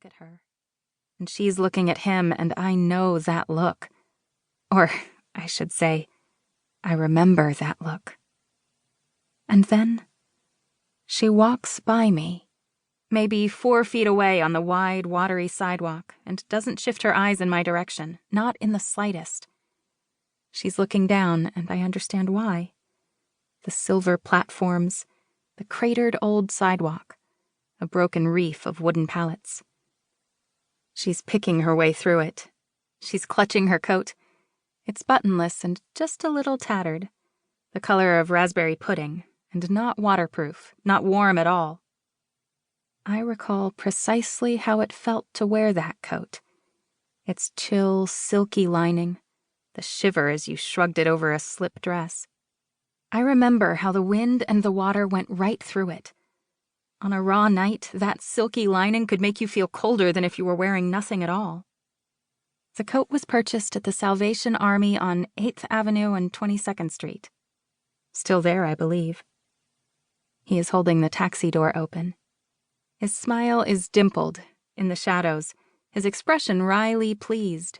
at her. And she's looking at him, and I know that look. Or, I should say, I remember that look. And then she walks by me, maybe 4 feet away on the wide, watery sidewalk, and doesn't shift her eyes in my direction, not in the slightest. She's looking down, and I understand why. The silver platforms, the cratered old sidewalk, a broken reef of wooden pallets. She's picking her way through it. She's clutching her coat. It's buttonless and just a little tattered, the color of raspberry pudding, and not waterproof, not warm at all. I recall precisely how it felt to wear that coat. Its chill, silky lining, the shiver as you shrugged it over a slip dress. I remember how the wind and the water went right through it. On a raw night, that silky lining could make you feel colder than if you were wearing nothing at all. The coat was purchased at the Salvation Army on 8th Avenue and 22nd Street. Still there, I believe. He is holding the taxi door open. His smile is dimpled, in the shadows, his expression wryly pleased.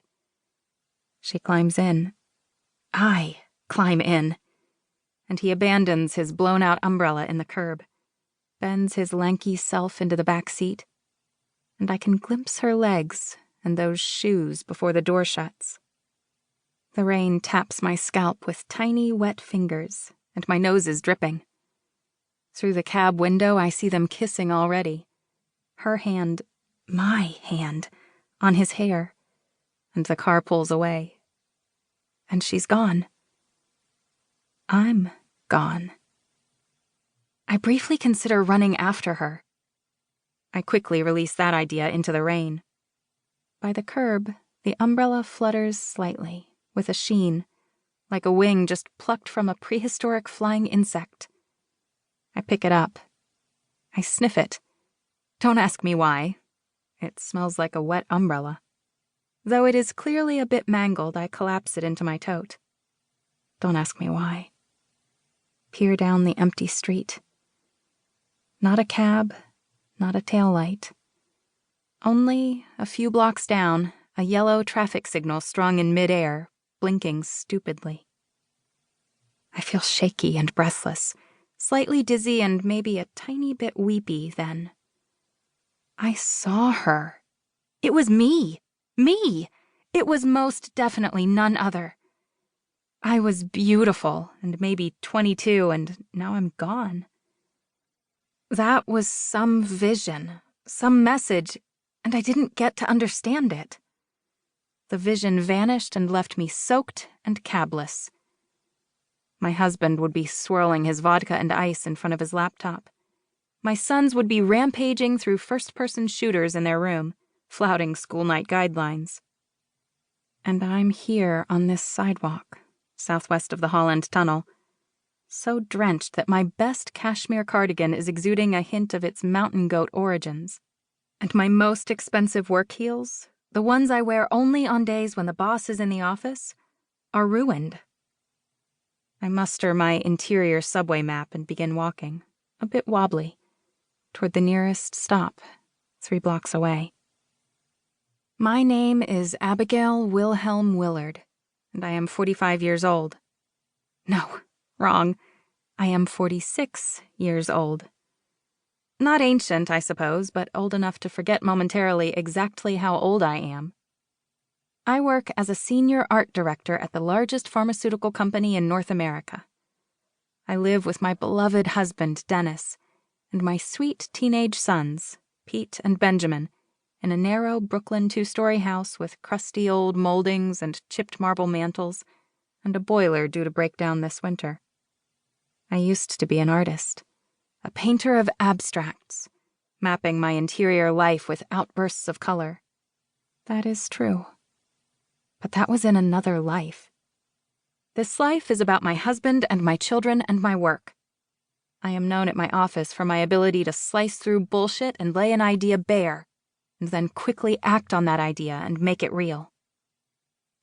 She climbs in. I climb in. And he abandons his blown-out umbrella in the curb, bends his lanky self into the back seat, and I can glimpse her legs and those shoes before the door shuts. The rain taps my scalp with tiny, wet fingers, and my nose is dripping. Through the cab window, I see them kissing already. Her hand, my hand, on his hair, and the car pulls away. And she's gone. I'm gone. I briefly consider running after her. I quickly release that idea into the rain. By the curb, the umbrella flutters slightly, with a sheen, like a wing just plucked from a prehistoric flying insect. I pick it up. I sniff it. Don't ask me why. It smells like a wet umbrella. Though it is clearly a bit mangled, I collapse it into my tote. Don't ask me why. Peer down the empty street. Not a cab, not a taillight. Only, a few blocks down, a yellow traffic signal strung in midair, blinking stupidly. I feel shaky and breathless, slightly dizzy and maybe a tiny bit weepy then. I saw her. It was me. Me! It was most definitely none other. I was beautiful, and maybe 22, and now I'm gone. That was some vision, some message, and I didn't get to understand it. The vision vanished and left me soaked and cabless. My husband would be swirling his vodka and ice in front of his laptop. My sons would be rampaging through first-person shooters in their room, flouting school night guidelines. And I'm here on this sidewalk, southwest of the Holland Tunnel, so drenched that my best cashmere cardigan is exuding a hint of its mountain goat origins. And my most expensive work heels, the ones I wear only on days when the boss is in the office, are ruined. I muster my interior subway map and begin walking, a bit wobbly, toward the nearest stop, 3 blocks away. My name is Abigail Willard, and I am 45 years old. No, wrong. I am 46 years old. Not ancient, I suppose, but old enough to forget momentarily exactly how old I am. I work as a senior art director at the largest pharmaceutical company in North America. I live with my beloved husband, Dennis, and my sweet teenage sons, Pete and Benjamin, in a narrow Brooklyn 2-story house with crusty old moldings and chipped marble mantels, and a boiler due to break down this winter. I used to be an artist, a painter of abstracts, mapping my interior life with outbursts of color. That is true. But that was in another life. This life is about my husband and my children and my work. I am known at my office for my ability to slice through bullshit and lay an idea bare, and then quickly act on that idea and make it real.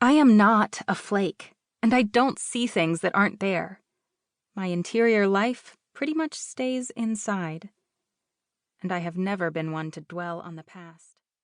I am not a flake, and I don't see things that aren't there. My interior life pretty much stays inside, and I have never been one to dwell on the past.